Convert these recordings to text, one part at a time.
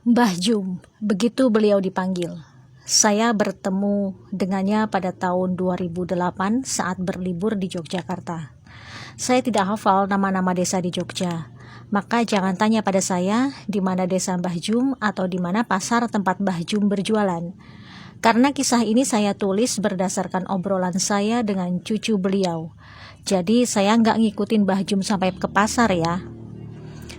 Mbah Jum, begitu beliau dipanggil. Saya bertemu dengannya pada tahun 2008 saat berlibur di Yogyakarta. Saya tidak hafal nama-nama desa di Jogja, maka jangan tanya pada saya di mana desa Mbah Jum atau di mana pasar tempat Mbah Jum berjualan. Karena kisah ini saya tulis berdasarkan obrolan saya dengan cucu beliau. Jadi saya nggak ngikutin Mbah Jum sampai ke pasar ya.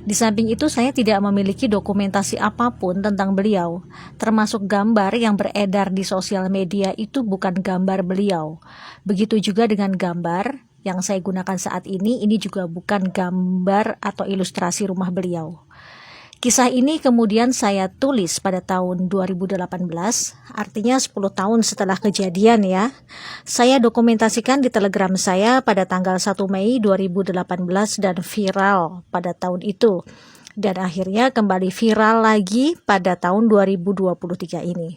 Di samping itu saya tidak memiliki dokumentasi apapun tentang beliau, termasuk gambar yang beredar di sosial media itu bukan gambar beliau. Begitu juga dengan gambar yang saya gunakan saat ini juga bukan gambar atau ilustrasi rumah beliau. Kisah ini kemudian saya tulis pada tahun 2018, artinya 10 tahun setelah kejadian ya. Saya dokumentasikan di Telegram saya pada tanggal 1 Mei 2018 dan viral pada tahun itu. Dan akhirnya kembali viral lagi pada tahun 2023 ini.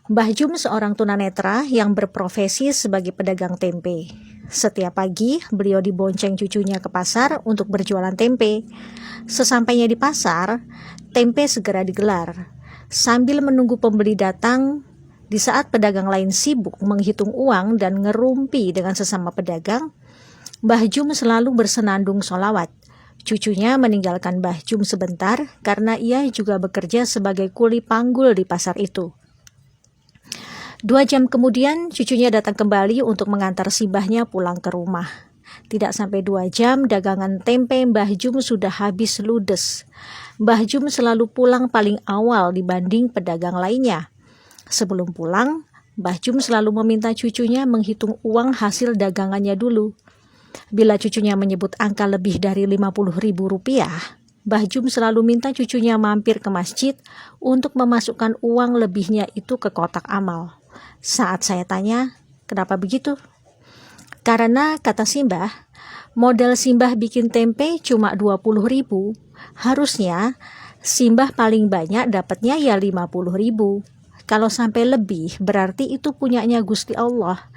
Mbah Jum seorang tunanetra yang berprofesi sebagai pedagang tempe. Setiap pagi beliau dibonceng cucunya ke pasar untuk berjualan tempe. Sesampainya di pasar, tempe segera digelar. Sambil menunggu pembeli datang, di saat pedagang lain sibuk menghitung uang dan ngerumpi dengan sesama pedagang, Mbah Jum selalu bersenandung sholawat. Cucunya meninggalkan Mbah Jum sebentar karena ia juga bekerja sebagai kuli panggul di pasar itu. 2 jam kemudian cucunya datang kembali untuk mengantar si mbahnya pulang ke rumah. Tidak sampai 2 jam dagangan tempe Mbah Jum sudah habis ludes. Mbah Jum selalu pulang paling awal dibanding pedagang lainnya. Sebelum pulang, Mbah Jum selalu meminta cucunya menghitung uang hasil dagangannya dulu. Bila cucunya menyebut angka lebih dari Rp50.000, Mbah Jum selalu minta cucunya mampir ke masjid untuk memasukkan uang lebihnya itu ke kotak amal. Saat saya tanya, kenapa begitu? Karena kata Simbah, modal Simbah bikin tempe cuma 20.000, harusnya Simbah paling banyak dapatnya ya 50.000. Kalau sampai lebih berarti itu punyanya Gusti Allah,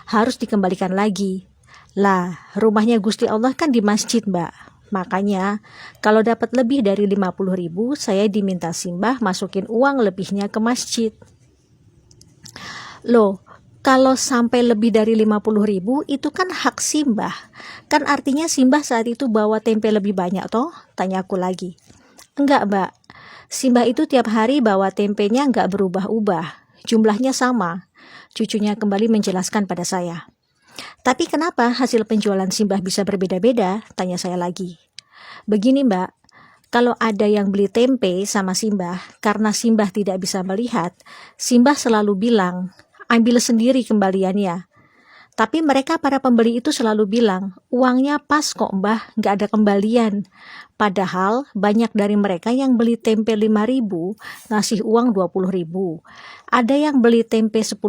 harus dikembalikan lagi. Lah, rumahnya Gusti Allah kan di masjid, Mbak. Makanya kalau dapat lebih dari 50.000, saya diminta Simbah masukin uang lebihnya ke masjid. Loh, kalau sampai lebih dari 50.000 itu kan hak Simbah. Kan artinya Simbah saat itu bawa tempe lebih banyak toh? Tanya aku lagi. Enggak, Mbak. Simbah itu tiap hari bawa tempenya enggak berubah-ubah. Jumlahnya sama. Cucunya kembali menjelaskan pada saya. Tapi kenapa hasil penjualan Simbah bisa berbeda-beda? Tanya saya lagi. Begini, Mbak. Kalau ada yang beli tempe sama Simbah, karena Simbah tidak bisa melihat, Simbah selalu bilang, ambil sendiri kembaliannya. Tapi mereka para pembeli itu selalu bilang, uangnya pas kok Mbah, nggak ada kembalian. Padahal banyak dari mereka yang beli tempe 5.000, ngasih uang 20.000. Ada yang beli tempe 10.000,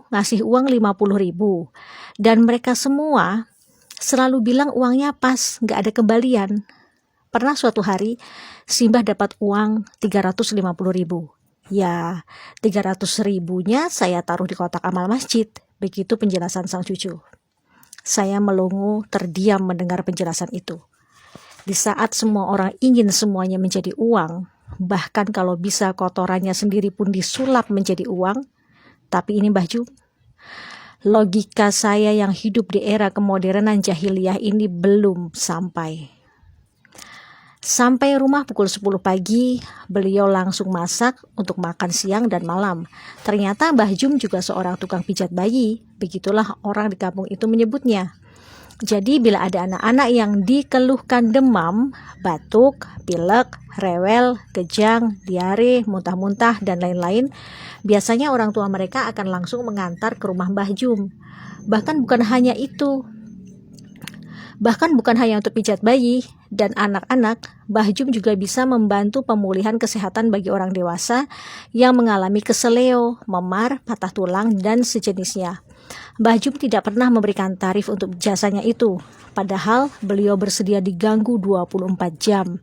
ngasih uang 50.000. Dan mereka semua selalu bilang uangnya pas, nggak ada kembalian. Pernah suatu hari, Simbah dapat uang 350.000. Ya, 300.000-nya saya taruh di kotak amal masjid. Begitu penjelasan sang cucu. Saya melongo terdiam mendengar penjelasan itu. Di saat semua orang ingin semuanya menjadi uang, bahkan kalau bisa kotorannya sendiri pun disulap menjadi uang, tapi ini Mbah Jum. Logika saya yang hidup di era kemodernan jahiliyah ini belum sampai. Sampai rumah pukul 10 pagi, beliau langsung masak untuk makan siang dan malam. Ternyata Mbah Jum juga seorang tukang pijat bayi, begitulah orang di kampung itu menyebutnya. Jadi bila ada anak-anak yang dikeluhkan demam, batuk, pilek, rewel, kejang, diare, muntah-muntah, dan lain-lain, biasanya orang tua mereka akan langsung mengantar ke rumah Mbah Jum. Bahkan bukan hanya untuk pijat bayi dan anak-anak, Mbah Jum juga bisa membantu pemulihan kesehatan bagi orang dewasa yang mengalami keseleo, memar, patah tulang, dan sejenisnya. Mbah Jum tidak pernah memberikan tarif untuk jasanya itu, padahal beliau bersedia diganggu 24 jam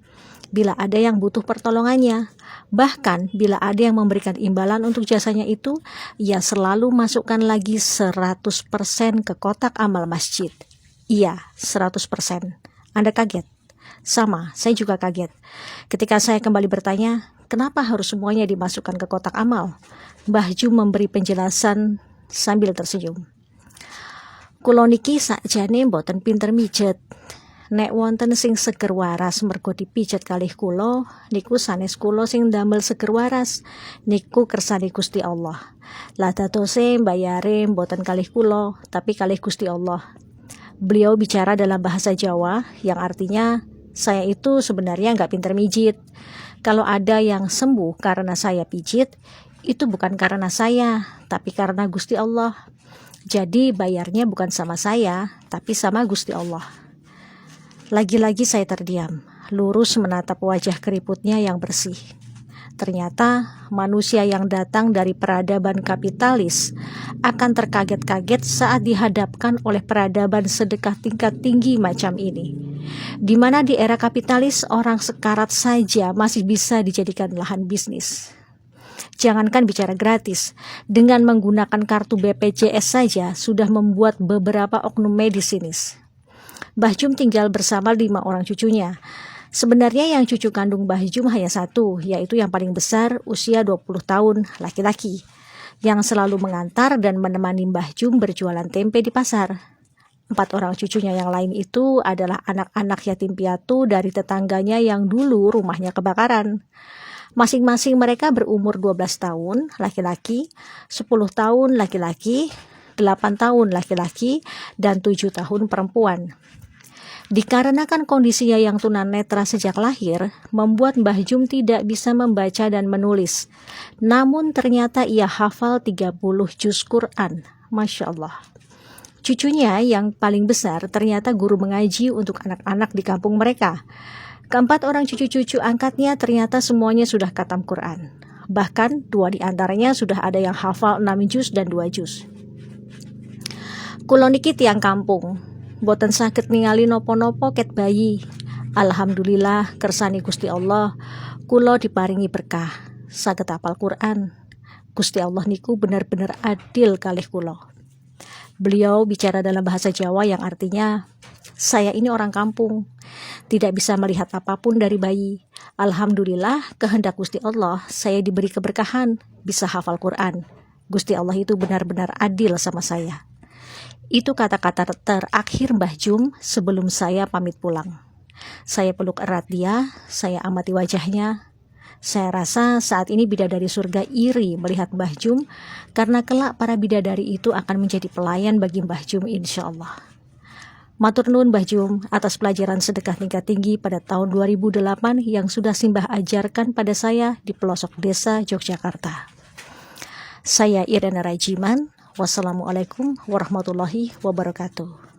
bila ada yang butuh pertolongannya. Bahkan bila ada yang memberikan imbalan untuk jasanya itu, ia selalu masukkan lagi 100% ke kotak amal masjid. Iya, 100%. Anda kaget? Sama, saya juga kaget. Ketika saya kembali bertanya, kenapa harus semuanya dimasukkan ke kotak amal? Mbah Jum memberi penjelasan sambil tersenyum. Kula niki sakjane mboten pinter mijet. Nek wonten sing seger waras mergo dipijet kalih kula, niku sanes kula sing damel seger waras, niku kersane Gusti Allah. Lah dadose mbayare mboten kalih kula, tapi kalih Gusti Allah. Beliau bicara dalam bahasa Jawa yang artinya, saya itu sebenarnya nggak pinter mijit. Kalau ada yang sembuh karena saya pijit, itu bukan karena saya, tapi karena Gusti Allah. Jadi bayarnya bukan sama saya, tapi sama Gusti Allah. Lagi-lagi saya terdiam, lurus menatap wajah keriputnya yang bersih. Ternyata manusia yang datang dari peradaban kapitalis akan terkaget-kaget saat dihadapkan oleh peradaban sedekah tingkat tinggi macam ini. Di mana di era kapitalis orang sekarat saja masih bisa dijadikan lahan bisnis. Jangankan bicara gratis, dengan menggunakan kartu BPJS saja sudah membuat beberapa oknum medis sinis. Mbah Jum tinggal bersama 5 orang cucunya. Sebenarnya yang cucu kandung Mbah Jum hanya satu, yaitu yang paling besar usia 20 tahun, laki-laki, yang selalu mengantar dan menemani Mbah Jum berjualan tempe di pasar. 4 orang cucunya yang lain itu adalah anak-anak yatim piatu dari tetangganya yang dulu rumahnya kebakaran. Masing-masing mereka berumur 12 tahun laki-laki, 10 tahun laki-laki, 8 tahun laki-laki, dan 7 tahun perempuan. Dikarenakan kondisinya yang tunanetra sejak lahir, membuat Mbah Jum tidak bisa membaca dan menulis. Namun ternyata ia hafal 30 juz Quran. Masya Allah. Cucunya yang paling besar ternyata guru mengaji untuk anak-anak di kampung mereka. Keempat orang cucu-cucu angkatnya ternyata semuanya sudah khatam Quran. Bahkan 2 di antaranya sudah ada yang hafal 6 juz dan 2 juz. Kula niki tiyang kampung, boten saged ningali nopo-nopo ket bayi. Alhamdulillah kersane Gusti Allah, kula diparingi berkah, saged hafal Quran. Gusti Allah niku benar-benar adil kalih kula. Beliau bicara dalam bahasa Jawa yang artinya, saya ini orang kampung, tidak bisa melihat apapun dari bayi. Alhamdulillah kehendak Gusti Allah, saya diberi keberkahan, bisa hafal Quran. Gusti Allah itu benar-benar adil sama saya. Itu kata-kata terakhir Mbah Jum sebelum saya pamit pulang. Saya peluk erat dia, saya amati wajahnya. Saya rasa saat ini bidadari surga iri melihat Mbah Jum, karena kelak para bidadari itu akan menjadi pelayan bagi Mbah Jum insya Allah. Matur nuwun Mbah Jum atas pelajaran sedekah tingkat tinggi pada tahun 2008 yang sudah Simbah ajarkan pada saya di pelosok desa Yogyakarta. Saya Irena Rajiman. Wassalamualaikum warahmatullahi wabarakatuh.